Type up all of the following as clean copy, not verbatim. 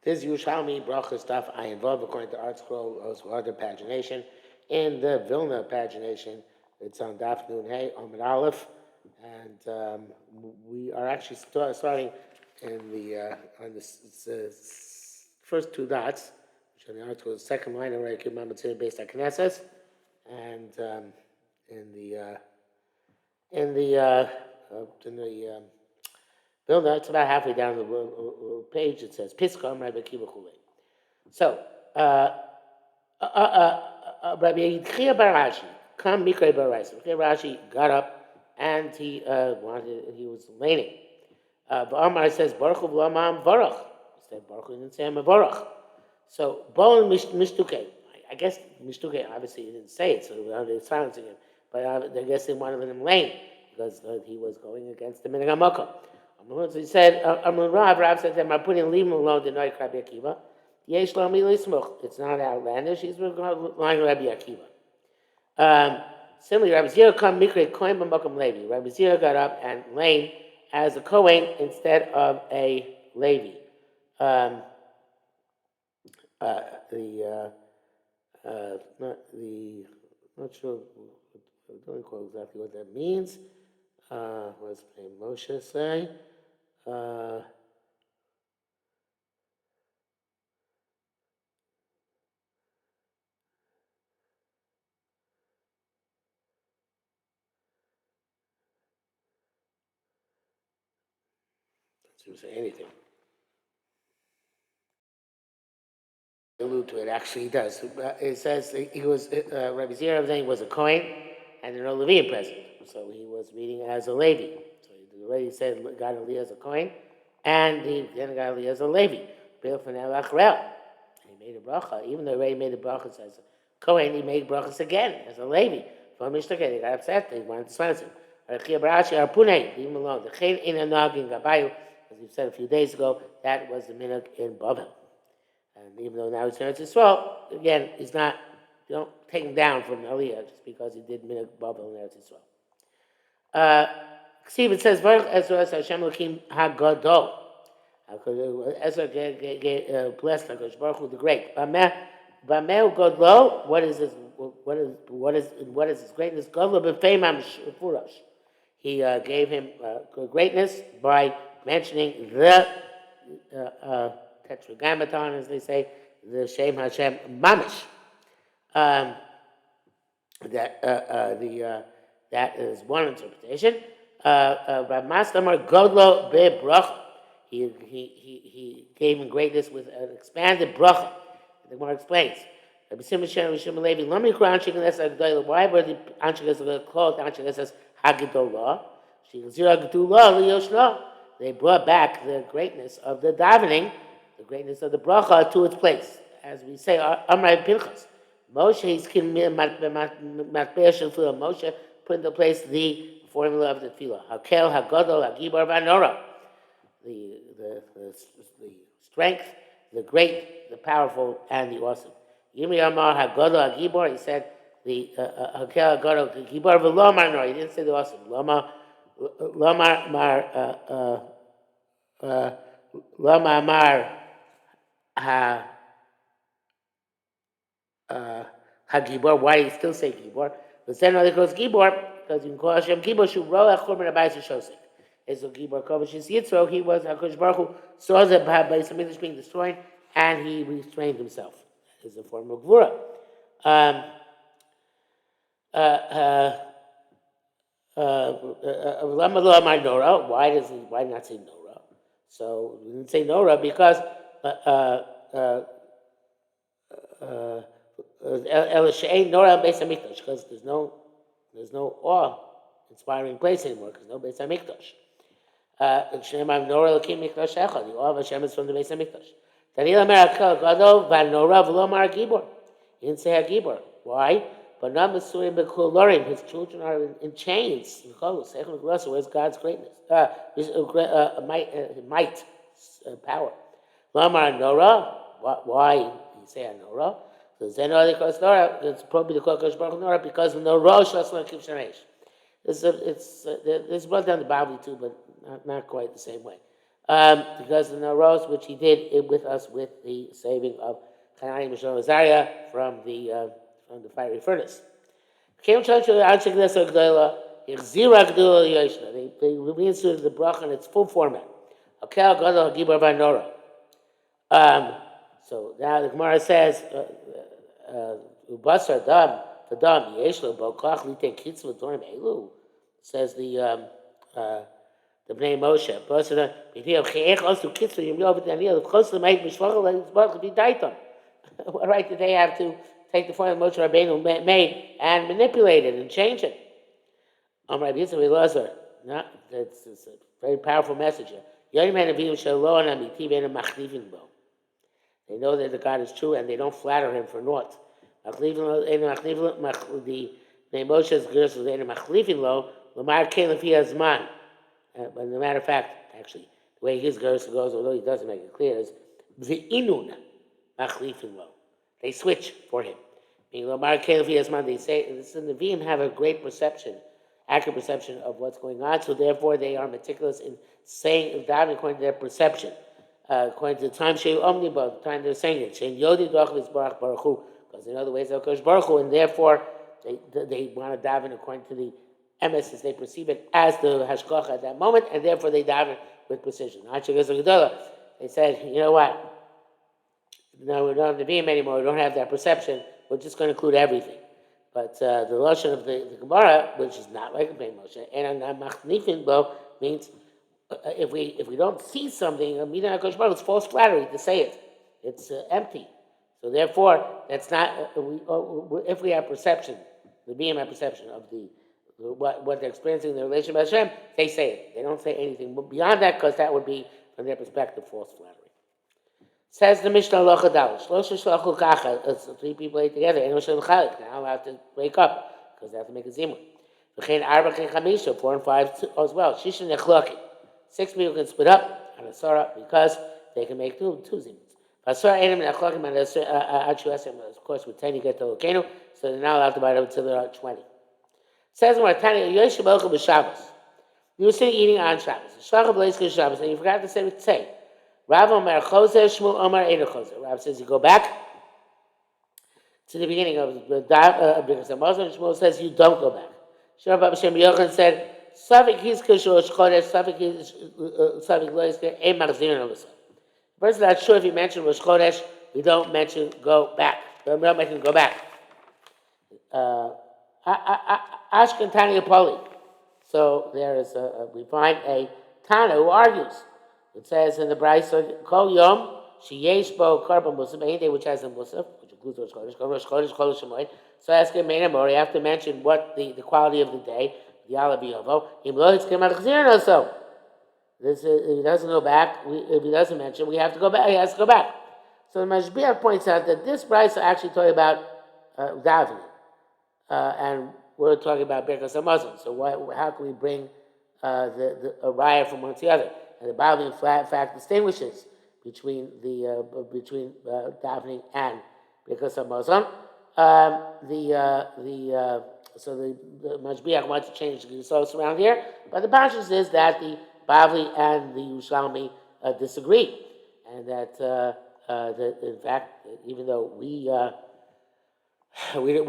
This Yerushalmi Berachos stuff I involved according to Art Scroll of other pagination. In the Vilna pagination, it's on Daf Nun Hey, Amid Aleph, and we are actually starting in the on the first two dots, which are the article, the second line already came out based on Knesset, and in the Vilna, it's about halfway down the page. It says Piskam Rabbi Akiva Chulei. So, Rabbi Yitchia Bar Rashi, come Mikra Bar Rashi got up and he was leaning. Amar says Baruch Hu V'Lamam Varach. He said Baruch Hu didn't say I'm a Varach. So Bolin Mishtuke. I guess Mishtuke obviously he didn't say it, so they're silencing him. But I guess they wanted him lane because he was going against the Minhag HaMakom. So he said, Rav said to him, I'm putting leave him alone to Noik Rabbi Akiva. It's not outlandish. He's lying to Rabbi Akiva. Similarly, Rabbi Zira come Mikre Kohen B'Makom Levi. Rabbi Zira got up and lane as a Kohen instead of a Levi. Not sure. I don't know exactly what that means. What's the name? Moshe say? Doesn't say anything. Allude to it. Actually, he does. It says he was Rabbi Zira was a Kohen and there no Levian present, so he was reading as a Levi. So he already said got Aliyah as a Kohen, and he then got Aliyah as a Levi. He made a bracha, even though he already made a bracha as a Kohen. He made brachas again as a Levi. From Mishnah, they got upset. They wanted to silence him. Leave him alone. As we said a few days ago, that was the minhag in Bavel. And even though now he's in Eretz Yisrael, again, he's not, you don't take him down from Aliyah just because he did Minhag Bavel in Eretz Yisrael. Stephen says, Baruch Ezra Hashem Elohim HaGadol. Ezra blessed HaKadosh Baruch Hu the Great. Bameh Godlo, what is his greatness? Godlo b'feimam furash. He gave him greatness by mentioning the Tetragrammaton, as they say, the Shem Hashem Mamish. That is one interpretation. Rav Maslamar Godlo be'bracha. He gave him greatness with an expanded bracha. The Gemara explains. Why were the Anshe called Anshe Hagedolah? They brought back the greatness of the davening, the greatness of the bracha to its place. As we say, Amray Pinchas. Moshe Moshe put into place the formula of the tefillah. Hakel, Hagadol, Hagibar, Vanora. The strength, the great, the powerful, and the awesome. Yimi Amar Hagadol, Hagibar, he said the Hakel, Hagadol, Hagibar, V'lomar Nora. He didn't say the awesome. Lama Amar Hagibor. Why do you still say Gibor? But then it goes Gibor because you can call Hashem Gibor. Shuvro Achorman Abayis Shosek. It's a Gibor Kovish Yitzro. He was Hakadosh Baruch Hu saw the Bais Hamikdash being destroyed, and he restrained himself. That is a form of Gvura. Why not say Nora? So we didn't say Nora because Nora Beis Hamikdash, because there's no awe-inspiring place anymore because no Beis Hamikdash. Nora Lakim Mikdash Echad. The awe of Hashem is from the Beis Hamikdash. Daniel America Gadol Vanora V'Lomar Gibor. He didn't say Gibor. Why? But not Masurim B'Kulorim. His children are in chains. Where's God's greatness? Might, power. Lamar Nora. Why did he say Nora? It's probably the Kodesh Baruch Nora because no Rosh Hashanah Kiv Shemesh. It's brought down the Bible too, but not quite the same way. because of the rose which he did with us with the saving of Hanani Mishal Azariah from the fiery furnace. They reinstated the bracha in its full format. So now the Gemara says, "Ubasar dam tadam yeshlo bo kach liten kitzvah dorim elu." Says the Bnei Moshe. Basar b'nei cheich osu kitzvah yom yov v'daniel close to the ma'it mishvachol and it's baruch be daitam. What right did they have to take the form Moshe Rabbeinu made and manipulate it and change it? Rabbi Yitzchak Elazar. No, that's a very powerful message here. They know that the God is true and they don't flatter him for naught. The Moshe's girls is in machlifin lo lamar kelef hazman. But as a matter of fact, actually, the way his girls goes, although he doesn't make it clear, is the inun machlifin lo. They switch for him. Meaning lamar kelef hazman. They say the Nevi'im have a great perception, accurate perception of what's going on. So therefore, they are meticulous in saying that according to their perception. According to the time the time they're saying it, because in other ways they'll Kosh Baruch Hu, and therefore they want to daven according to the emes as they perceive it as the hashgacha at that moment, and therefore they daven with precision. They said, you know what? No, we don't have to be him anymore. We don't have that perception. We're just going to include everything. But the lashon of the Gemara, which is not like a Bnei Moshe, and machnifin bo means. If we don't see something, it's false flattery to say it. It's empty. So therefore, that's not. If we have perception, the being have perception of what they're experiencing in their relationship with Hashem, they say it. They don't say anything beyond that because that would be, from their perspective, false flattery. Says the Mishnah Halacha Daled. It's three people ate together. They're not allowed to break up because they have to make a zimun. 4 and 5 as well. Shishin nechlokin. 6 people can split up on a Sarah because they can make two zimuns. Of course, with 10 you get to Lokenu, so they're not allowed to buy it until there are 20. It says in Tanya, you were sitting eating on Shabbos, and you forgot to say. Rav Omer Choser, Shmuel Omer Eider Choser. Rav says you go back to the beginning of the because the Muslim, Shmuel says you don't go back. Shmuel Baba Shem Yochanan said, Savik Hizkish Rosh Chodesh, Savik Loisker, Ein Machzirin Olasah. The person not sure if he mentioned Rosh Chodesh, we don't mention go back. We don't mention go back. Ashken Tanya Poli. So there is we find a Tana who argues. It says in the Brayso, Kol Yom, Sheyesh Bo Karba Musaf, any day which has a Musaf, which includes Rosh Chodesh, Kol Shemoy. So ask him, you have to mention what the quality of the day. The Alabiyovo. So this if he doesn't go back, if he doesn't mention, we have to go back. He has to go back. So the Mashbiach points out that this price are actually talking about davening, and we're talking about Birkas HaMazon. So how can we bring a raya from one to the other? And the Bible, in fact, distinguishes between davening and Birkas HaMazon. So the Mashbiach wants to change the Yisrael around here, but the Pashas is that the Bavli and the Yerushalmi disagree, and that in fact, even though we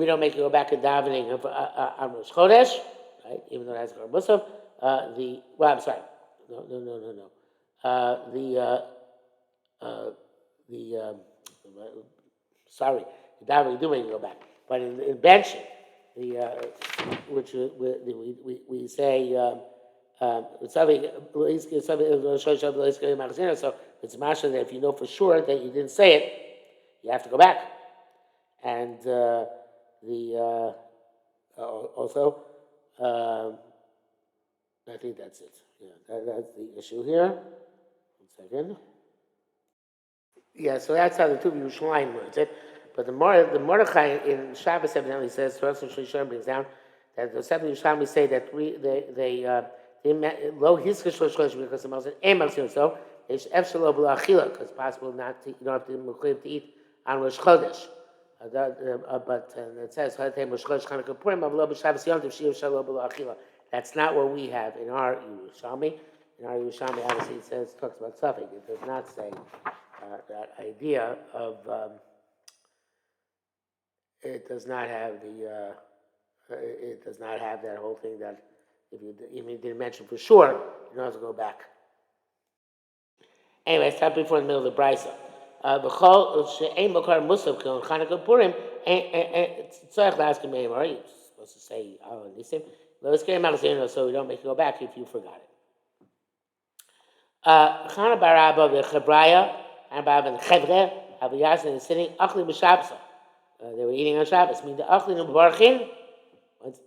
don't make you go back to davening on Rosh Chodesh, right? Even though it has a Musaf, I'm sorry, no. Sorry, the davening do make you go back, but in benching. Which we say so it's masha that if you know for sure that you didn't say it, you have to go back. And also I think that's it. Yeah, that's the issue here. 1 second. Yeah, so that's how the two Yerushalayim learns it. But the Mordechai in Shabbos evidently says, Torah Shishon brings down that the seven Yerushalmi say that lo hiskish Rosh Chodesh because the Moshe ain't Machzir. So it's efshalo b'lo achila because it's possible not to, you don't have to eat on Rosh Chodesh. But it says Rosh Chodesh Chanukah Purim avlo b'Shabbos Yom Tov shiur shalo b'lo achila. That's not what we have in our Yerushalmi. in our Yerushalmi, obviously it talks about suffix. It does not say that idea of, it does not have it does not have that whole thing that if you even didn't mention for sure, you don't have to go back. Anyway, it's not before in the middle of the brisa. B'chol she'ein b'kar musav k'on Chanukah Purim, tzarich la'askim me'emor. You're supposed to say al nisim. Let's get him so we don't make you go back if you forgot it. Chana bar Abba v'chebraya, and Bar Abba and Chevre, Abu Yasin is sitting achli b'Shabbos. They were eating on Shabbos. I mean the achli n'barchin. Once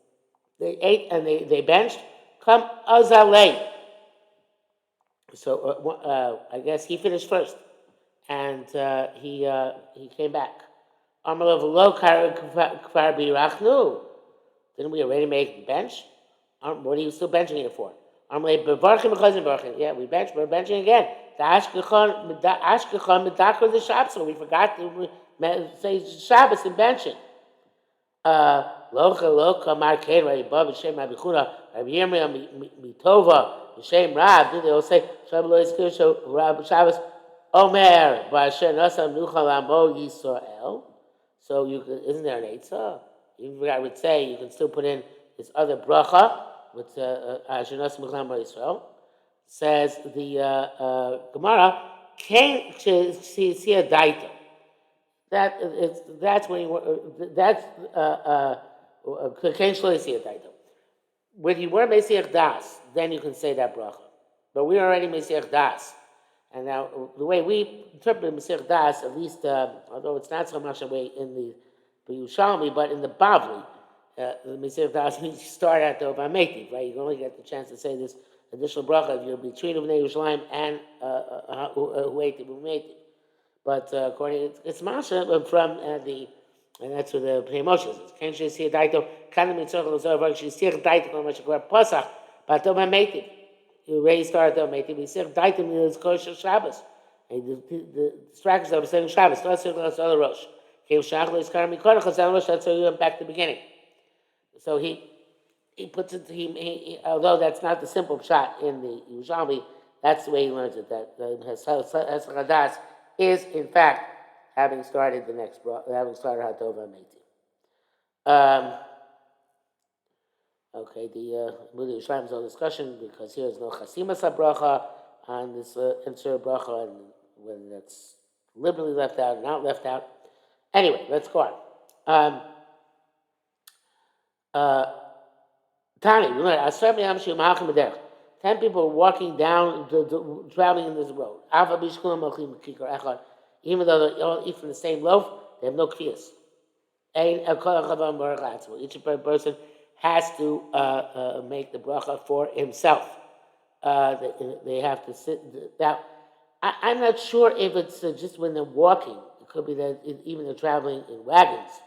they ate and they benched, come azalei. So I guess he finished first, and he came back. Amar lo kvar birachnu. Didn't we already make the bench? What are you still benching it for? Amar bevarchim b'chazim barchim. Yeah, we're benching again. The ashkechon medakar the Shabbos. So we forgot to say Shabbos and benching. Lo kamar kein Rabbi Baba Shem Rabbi Chuna Rabbi Yirmiyah mitova. Shem Rab, they will say, Shabbos, Omer, Ba'asher Nasam Nuchal Amo Yisrael. So isn't there an Eitzah? Even I would say you can still put in this other bracha with Asher Nasam Nuchal Amo Yisrael. Says the Gemara, Kain Shisia Daito. That's when that's Kain Shisia Daito. When you were Mesiach Das, then you can say that bracha. But we're already Mesiach Das. And now, the way we interpret Mesiach Das, at least, although it's not so much a way in the Yerushalmi, but in the Bavli, the Mesiach Das means you start at the Ovametiv, right? You can only get the chance to say this additional bracha if you're between Uvnei Yerushalayim and Huetiv, Umetiv. But according, it's Masha from and that's what the Pnei Moshe says. Can't you see a daito? Can't you see a daito? She see a daito on which you Pasach, but don't make it. You already started to make it. We see a daito means kosher Shabbos. And the distractions are saying Shabbos. Let's say that's other Rosh. Came Shachlo is Karmi Korachas and Rosh. That's how you went back to the beginning. So he puts it. He although that's not the simple shot in the Yerushalmi, that's the way he learns it. That Hadas is in fact having started having started Hatova Meiti. Okay, the Mudi Yerushalayim's whole discussion because here is no Chasimas HaBracha on this insert bracha and when that's liberally left out, not left out. Anyway, let's go on. Tani, we learn 10 people walking down, traveling in this road. Even though they all eat from the same loaf, they have no kfiyas. Each person has to make the bracha for himself. They have to sit. Now, I'm not sure if it's just when they're walking. It could be that even they're traveling in wagons.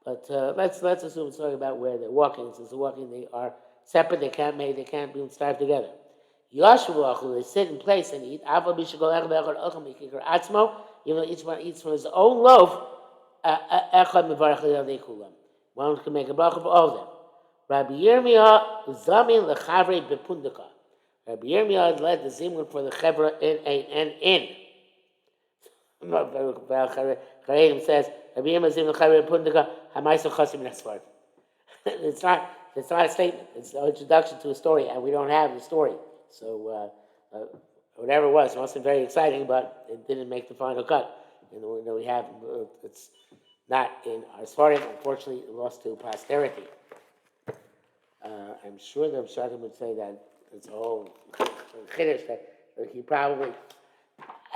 But let's assume it's talking about where they're walking. Since they're walking, they are separate. They can't be starved together. Yashu, they sit in place and eat. Even though each one eats from his own loaf, one can make a bracha for all of them. Rabbi Yirmiyah zamin lechavrei bepundaka. Rabbi Yirmiyah led the zimun for the chevra in an inn. Chareim says Rabbi Yirmiyah zamin lechavrei bepundaka hamaisa chasim nesfard. It's not a statement. It's an introduction to a story, and we don't have the story. So whatever it was must have been very exciting, but it didn't make the final cut. We have it's not in our story. Unfortunately, it lost to posterity. I'm sure the Pshatim would say that it's all chiddush that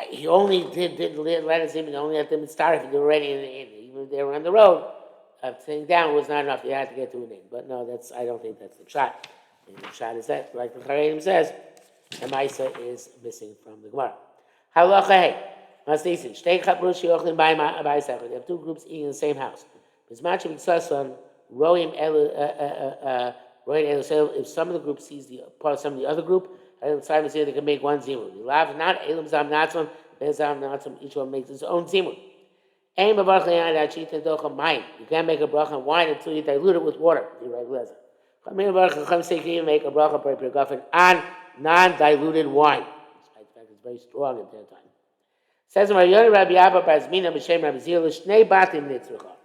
he only didn't let us in and only let them start if they were already in the inn. Even if they were on the road, sitting down was not enough. You had to get to an inn. But no, I don't think that's the pshat. The pshat is that, like the Chareim says, the Maisa is missing from the Gemara. Halacha hey, Masnisin, Shtei Chaprus Yochlim B'Sechad. They have two groups eating in the same house. Bismachim B'Sason, Roim if some of the group sees the part of some of the other group, Simon said they can make one zimun. You laugh not Elam Zam Natzim, Ben Zam Natzim, each one makes his own zimun. Aim of Archayan that sheet and docha mine. You can't make a bracha on wine until you dilute it with water. You right, Lezer. Chamim Baruch Chacham say you can make a bracha per gafen on non-diluted wine. Despite the fact it's very strong at that time. Says Rabbi Abba Bar Zmina B'Shem Rabbi Zil Shnei Batim Nitzrucha.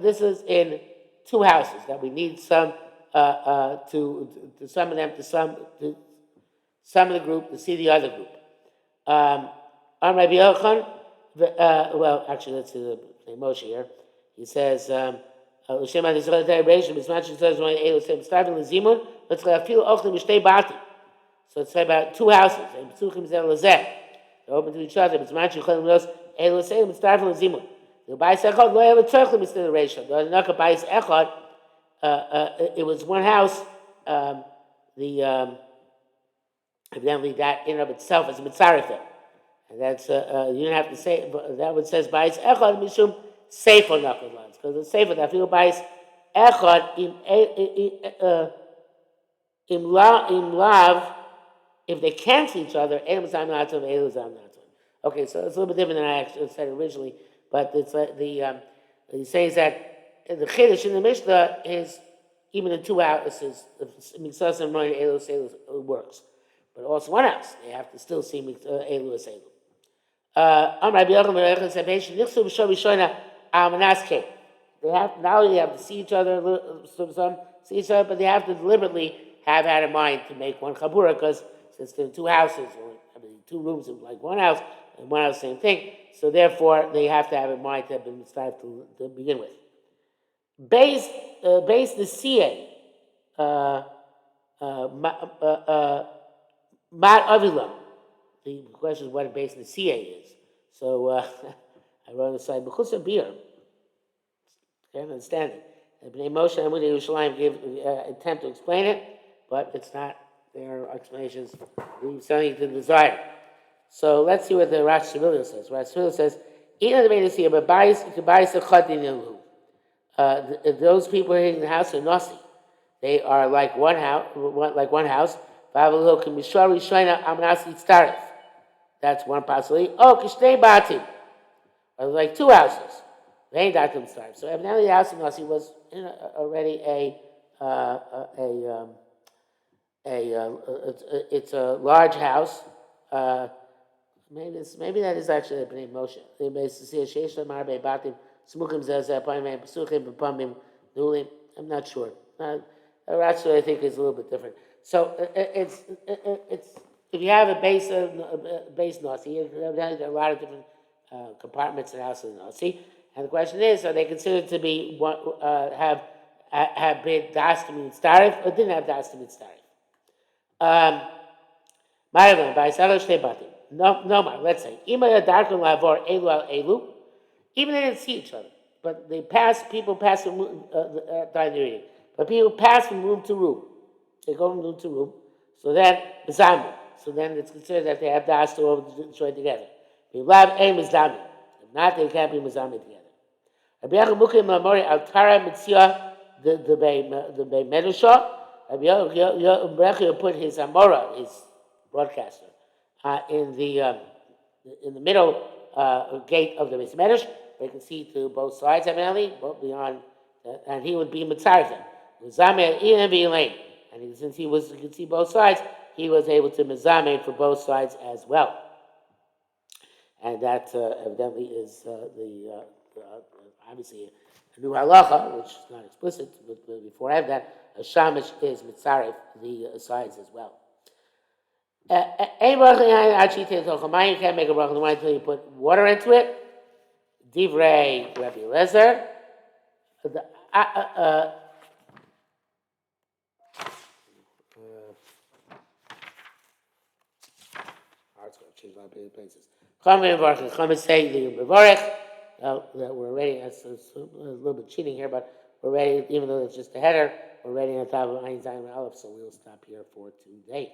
This is in two houses that we need some to some of them to some of the group to see the other group. On Rabbi Yochanan, well, actually, let's see the Moshe here. He says, so it's about two houses. They're open to each other. It was one house. Evidently, that in and of itself is a mitzarefet. And that's, you don't have to say, that one says, Bais Echad, Mishum, Sefer Nakad lines. Because the Sefer, that feel Bais Echad, im Lav, if they cancel each other, Elam Zam Natum, Elam Zam Natum. Okay, so it's a little bit different than I actually said originally, but it's he says that the Chiddush in the Mishnah is, even in two houses, Mitzvah and Moed Elos works. But also one house, they have to still see Elu as Elu. They have not only have to see each other, but they have to deliberately have had in mind to make one chabura, because since there are two houses, or two rooms in like one house, and one house, same thing. So therefore, they have to have in mind to have been started to begin with. Based the CA, Mat Avila. The question is what a base in the CA is. So I wrote on the side, B'chutz beer. Can't understand it. Bnei Moshe and Amud Yerushalayim give attempt to explain it, but it's not. Their explanations leave something to desire. So let's see what the Rash Shmuel says. Rash Shmuel says, "Even the base here, but buys a chadin. Those people here in the house are nasi. They are like one house, That's one possibility. Oh, kishnei batim. Like two houses. They ain't datim starve. So evidently the house of Nasi was already it's a large house. Maybe that is actually a Bnei Moshe. I'm not sure. Actually, I think it's a little bit different. So it's if you have a base Nasi, there are a lot of different compartments in the house of the Nasi. And the question is, are they considered to be have been das to mean starif or didn't have das to mean starif? No, let's say even they didn't see each other, but people pass from but people pass from room to room. They go from room to room. So then it's considered that they have das to join together. If not, they can't be mizami together. Rabbi Yechanan Mamori Altara Mitzia the Bei Medusha. Rabbi Yechanan put his Amora, his broadcaster, in the middle gate of the Beis Medrash. They can see to both sides, evidently, both beyond, and he would be mitzarefim. And since he could see both sides, he was able to mizamein for both sides as well. And that evidently is obviously a new halacha, which is not explicit, but before I have that, a shamish is mitzaref the sides as well. You can't make a bracha on the wine until you put water into it. Divrei Rabbi Eliezer. It's going to change a lot of places. Chachamim say the Mevarech. That we're already, it's a little bit cheating here, but we're ready, even though it's just a header, we're ready on top of Ayin Zayin Aleph, so we'll stop here for today.